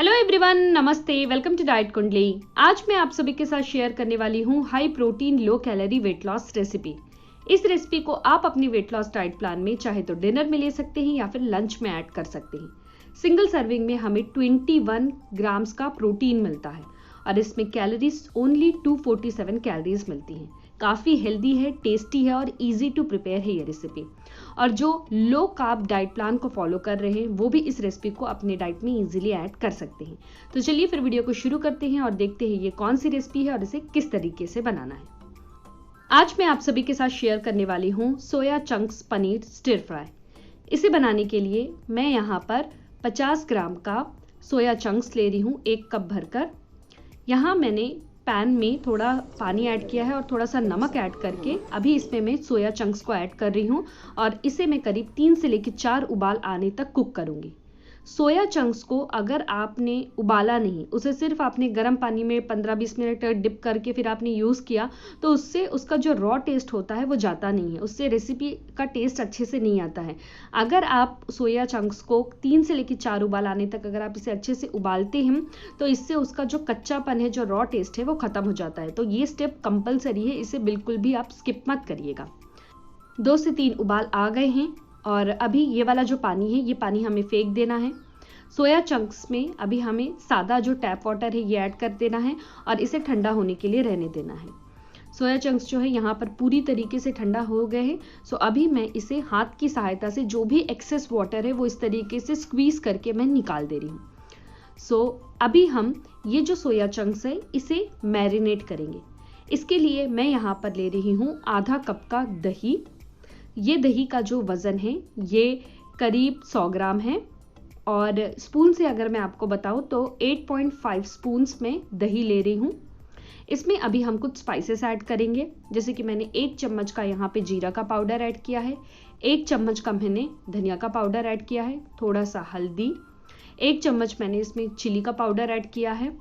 Hello everyone, नमस्ते, welcome to diet कुंडली। आज मैं आप सभी के साथ शेयर करने वाली हूँ high protein low calorie weight loss recipe. इस रेसिपी को आप अपनी वेट लॉस डाइट प्लान में चाहे तो डिनर में ले सकते हैं या फिर लंच में ऐड कर सकते हैं। सिंगल सर्विंग में हमें 21 ग्राम्स का प्रोटीन मिलता है और इसमें कैलोरीज ओनली 247 कैलोरीज मिलती हैं। काफ़ी हेल्दी है, टेस्टी है और इजी टू प्रिपेयर है ये रेसिपी। और जो लो कार्ब डाइट प्लान को फॉलो कर रहे हैं वो भी इस रेसिपी को अपने डाइट में इजीली ऐड कर सकते हैं। तो चलिए फिर वीडियो को शुरू करते हैं और देखते हैं ये कौन सी रेसिपी है और इसे किस तरीके से बनाना है। आज मैं आप सभी के साथ शेयर करने वाली हूँ soya chunks paneer stir fry. इसे बनाने के लिए मैं यहाँ पर 50 ग्राम का सोया चंक्स ले रही हूँ, 1 कप भरकर। यहाँ मैंने पैन में थोड़ा पानी ऐड किया है और थोड़ा सा नमक ऐड करके अभी इसमें मैं सोया चंक्स को ऐड कर रही हूँ और इसे मैं करीब 3 से लेकर 4 उबाल आने तक कुक करूँगी। सोया चंक्स को अगर आपने उबाला नहीं, उसे सिर्फ आपने गर्म पानी में 15-20 मिनट डिप करके फिर आपने यूज़ किया तो उससे उसका जो रॉ टेस्ट होता है वो जाता नहीं है, उससे रेसिपी का टेस्ट अच्छे से नहीं आता है। अगर आप सोया चंक्स को 3 से लेकर 4 उबाल आने तक अगर आप इसे अच्छे से उबालते हैं तो इससे उसका जो कच्चापन है, जो रॉ टेस्ट है वो ख़त्म हो जाता है। तो ये स्टेप कंपलसरी है, इसे बिल्कुल भी आप स्किप मत करिएगा। 2 से 3 उबाल आ गए हैं और अभी ये वाला जो पानी है ये पानी हमें फेंक देना है। सोया चंक्स में अभी हमें सादा जो टैप वाटर है ये ऐड कर देना है और इसे ठंडा होने के लिए रहने देना है। सोया चंक्स जो है यहाँ पर पूरी तरीके से ठंडा हो गए हैं। सो अभी मैं इसे हाथ की सहायता से जो भी एक्सेस वाटर है वो इस तरीके से स्क्वीज करके मैं निकाल दे रही हूँ। सो अभी हम ये जो सोया चंक्स है इसे मैरिनेट करेंगे। इसके लिए मैं यहाँ पर ले रही हूँ आधा कप का दही। ये दही का जो वज़न है ये करीब 100 ग्राम है और स्पून से अगर मैं आपको बताऊं तो 8.5 स्पून्स में दही ले रही हूँ। इसमें अभी हम कुछ स्पाइसेस ऐड करेंगे, जैसे कि मैंने 1 चम्मच का यहाँ पे जीरा का पाउडर ऐड किया है, 1 चम्मच का मैंने धनिया का पाउडर ऐड किया है, थोड़ा सा हल्दी, 1 चम्मच मैंने इसमें चिली का पाउडर ऐड किया है,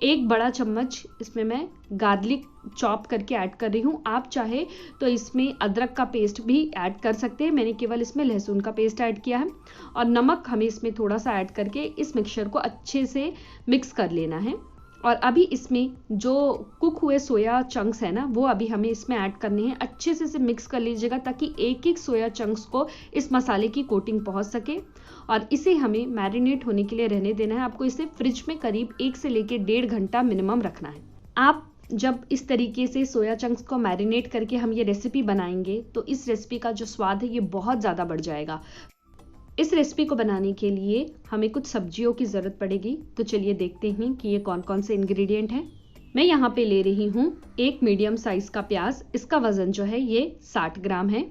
1 बड़ा चम्मच इसमें मैं गार्लिक चॉप करके ऐड कर रही हूँ। आप चाहे तो इसमें अदरक का पेस्ट भी ऐड कर सकते हैं, मैंने केवल इसमें लहसुन का पेस्ट ऐड किया है। और नमक हमें इसमें थोड़ा सा ऐड करके इस मिक्सचर को अच्छे से मिक्स कर लेना है। और अभी इसमें जो कुक हुए सोया चंक्स है ना वो अभी हमें इसमें ऐड करने हैं। अच्छे से इसे मिक्स कर लीजिएगा ताकि एक एक सोया चंक्स को इस मसाले की कोटिंग पहुंच सके और इसे हमें मैरिनेट होने के लिए रहने देना है। आपको इसे फ्रिज में करीब 1 से लेकर 1.5 घंटा मिनिमम रखना है। आप जब इस तरीके से सोया चंक्स को मैरिनेट करके हम ये रेसिपी बनाएंगे तो इस रेसिपी का जो स्वाद है ये बहुत ज़्यादा बढ़ जाएगा। इस रेसिपी को बनाने के लिए हमें कुछ सब्जियों की ज़रूरत पड़ेगी, तो चलिए देखते हैं कि ये कौन कौन से इंग्रेडिएंट हैं। मैं यहाँ पे ले रही हूँ 1 मीडियम साइज़ का प्याज। इसका वज़न जो है ये 60 ग्राम है।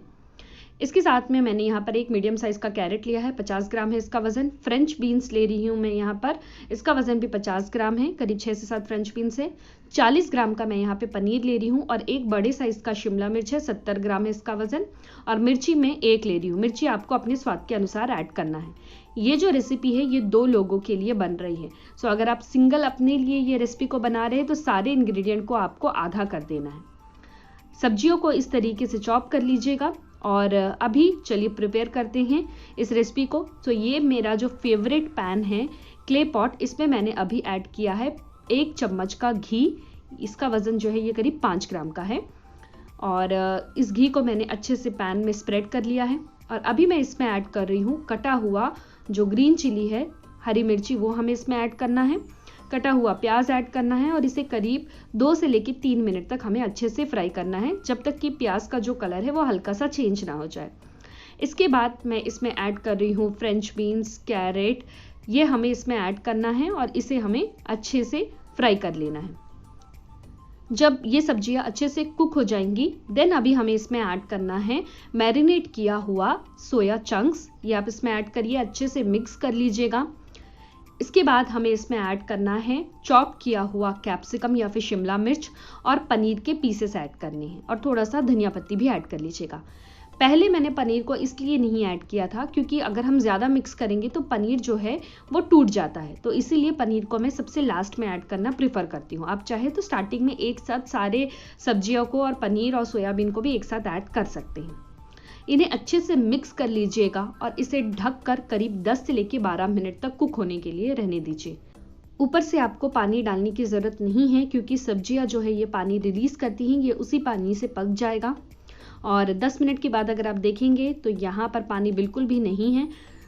इसके साथ में मैंने यहाँ पर 1 मीडियम साइज़ का कैरेट लिया है, 50 ग्राम है इसका वज़न। फ्रेंच बीन्स ले रही हूँ मैं यहाँ पर, इसका वज़न भी 50 ग्राम है, करीब 6 से 7 फ्रेंच बीन्स है। 40 ग्राम का मैं यहाँ पे पनीर ले रही हूँ और 1 बड़े साइज़ का शिमला मिर्च है, 70 ग्राम है इसका वज़न। और मिर्ची मैं 1 ले रही हूँ। मिर्ची आपको अपने स्वाद के अनुसार ऐड करना है। ये जो रेसिपी है ये 2 लोगों के लिए बन रही है। सो अगर आप सिंगल अपने लिए ये रेसिपी को बना रहे हैं तो सारे इंग्रेडिएंट को आपको आधा कर देना है। सब्जियों को इस तरीके से चॉप कर लीजिएगा और अभी चलिए प्रिपेयर करते हैं इस रेसिपी को। तो ये मेरा जो फेवरेट पैन है क्ले पॉट, इसमें मैंने अभी ऐड किया है 1 चम्मच का घी। इसका वज़न जो है ये करीब 5 ग्राम का है और इस घी को मैंने अच्छे से पैन में स्प्रेड कर लिया है। और अभी मैं इसमें ऐड कर रही हूँ कटा हुआ जो ग्रीन चिली है, हरी मिर्ची, वो हमें इसमें ऐड करना है। कटा हुआ प्याज ऐड करना है और इसे करीब 2 से लेकर 3 मिनट तक हमें अच्छे से फ्राई करना है, जब तक कि प्याज का जो कलर है वो हल्का सा चेंज ना हो जाए। इसके बाद मैं इसमें ऐड कर रही हूँ फ्रेंच बीन्स, कैरेट, ये हमें इसमें ऐड करना है और इसे हमें अच्छे से फ्राई कर लेना है। जब ये सब्जियां अच्छे से कुक हो जाएंगी देन अभी हमें इसमें ऐड करना है मैरिनेट किया हुआ सोया चंक्स। ये आप इसमें ऐड करिए, अच्छे से मिक्स कर लीजिएगा। इसके बाद हमें इसमें ऐड करना है चॉप किया हुआ कैप्सिकम या फिर शिमला मिर्च और पनीर के पीसेस ऐड करने हैं और थोड़ा सा धनिया पत्ती भी ऐड कर लीजिएगा। पहले मैंने पनीर को इसलिए नहीं ऐड किया था क्योंकि अगर हम ज़्यादा मिक्स करेंगे तो पनीर जो है वो टूट जाता है, तो इसीलिए पनीर को मैं सबसे लास्ट में ऐड करना प्रीफर करती हूँ। आप चाहे तो स्टार्टिंग में एक साथ सारे सब्जियों को और पनीर और सोयाबीन को भी एक साथ ऐड कर सकते हैं। इन्हें अच्छे से मिक्स कर लीजिएगा और इसे ढककर करीब 10 से लेकर 12 मिनट तक कुक होने के लिए रहने दीजिए। ऊपर से आपको पानी डालने की ज़रूरत नहीं है क्योंकि सब्जियां जो है ये पानी रिलीज़ करती हैं, ये उसी पानी से पक जाएगा। और 10 मिनट के बाद अगर आप देखेंगे तो यहाँ पर पानी बिल्कुल भी नहीं है।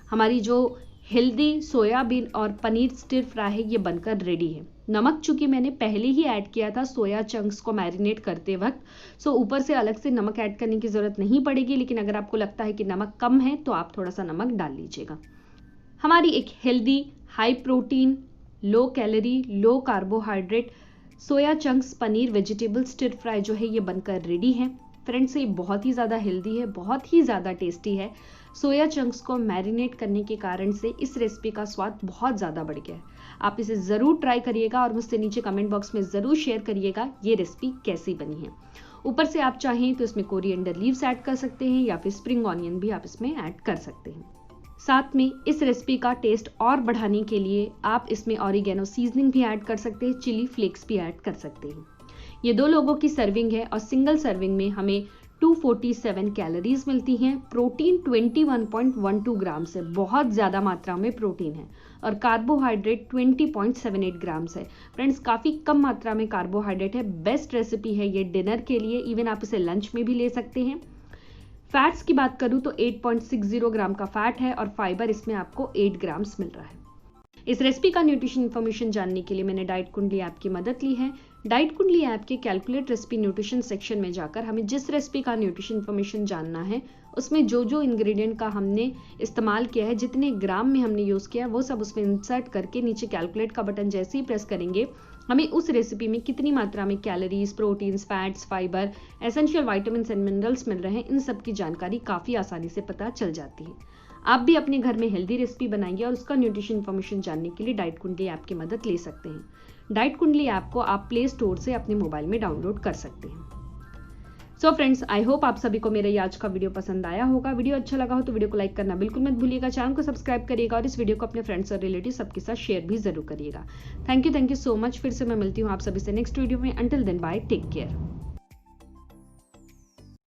हमारी जो हेल्दी सोयाबीन और पनीर स्टिर फ्राई है ये बनकर रेडी है। नमक चूंकि मैंने पहले ही ऐड किया था सोया चंक्स को मैरिनेट करते वक्त, सो ऊपर से अलग से नमक ऐड करने की ज़रूरत नहीं पड़ेगी। लेकिन अगर आपको लगता है कि नमक कम है तो आप थोड़ा सा नमक डाल लीजिएगा। हमारी एक healthy, high protein, low calorie, लो carbohydrate soya chunks paneer vegetable stir fry जो है ये बनकर रेडी है। फ्रेंड्स, ये बहुत ही ज़्यादा हेल्दी है, बहुत ही ज़्यादा टेस्टी है। सोया चंक्स को मैरिनेट करने के कारण से इस रेसिपी का स्वाद बहुत ज़्यादा बढ़ गया है। आप इसे ज़रूर ट्राई करिएगा और मुझसे नीचे कमेंट बॉक्स में ज़रूर शेयर करिएगा ये रेसिपी कैसी बनी है। ऊपर से आप चाहें तो इसमें कोरिएंडर लीव्स ऐड कर सकते हैं या फिर स्प्रिंग ऑनियन भी आप इसमें ऐड कर सकते हैं। साथ में इस रेसिपी का टेस्ट और बढ़ाने के लिए आप इसमें ऑरिगेनो सीजनिंग भी ऐड कर सकते हैं, चिली फ्लेक्स भी ऐड कर सकते हैं। ये 2 लोगों की सर्विंग है और सिंगल सर्विंग में हमें 247 कैलोरीज मिलती हैं। प्रोटीन 21.12 ग्राम से, बहुत ज़्यादा मात्रा में प्रोटीन है। और कार्बोहाइड्रेट 20.78 ग्राम्स है। फ्रेंड्स, काफ़ी कम मात्रा में कार्बोहाइड्रेट है। बेस्ट रेसिपी है ये डिनर के लिए, इवन आप इसे लंच में भी ले सकते हैं। फैट्स की बात करूँ तो 8.60 ग्राम का फैट है और फाइबर इसमें आपको 8 ग्राम्स मिल रहा है। इस रेसिपी का न्यूट्रिशन इन्फॉर्मेशन जानने के लिए मैंने डाइट कुंडली ऐप की मदद ली है। डाइट कुंडली ऐप के कैलकुलेट रेसिपी न्यूट्रिशन सेक्शन में जाकर हमें जिस रेसिपी का न्यूट्रिशन इन्फॉर्मेशन जानना है, उसमें जो जो इंग्रेडिएंट का हमने इस्तेमाल किया है, जितने ग्राम में हमने यूज़ किया है, वो सब उसमें इंसर्ट करके नीचे कैलकुलेट का बटन जैसे ही प्रेस करेंगे, हमें उस रेसिपी में कितनी मात्रा में calories, proteins, fats, fibre, essential vitamins and minerals मिल रहे हैं, इन सब की जानकारी काफ़ी आसानी से पता चल जाती है। आप भी अपने घर में हेल्दी रेसिपी बनाइए और उसका न्यूट्रिशन इन्फॉर्मेशन जानने के लिए डाइट कुंडली ऐप की मदद ले सकते हैं। डाइट कुंडली ऐप को आप प्ले स्टोर से अपने मोबाइल में डाउनलोड कर सकते हैं। सो फ्रेंड्स, आई होप आप सभी को मेरा ये आज का वीडियो पसंद आया होगा। वीडियो अच्छा लगा हो तो वीडियो को लाइक करना बिल्कुल मत भूलिएगा, चैनल को सब्सक्राइब करिएगा और इस वीडियो को अपने फ्रेंड्स और रिलेटिव सबके साथ शेयर भी जरूर करिएगा। Thank you so much. फिर से मैं मिलती हूँ आप सभी से नेक्स्ट वीडियो में। Until then bye, take care.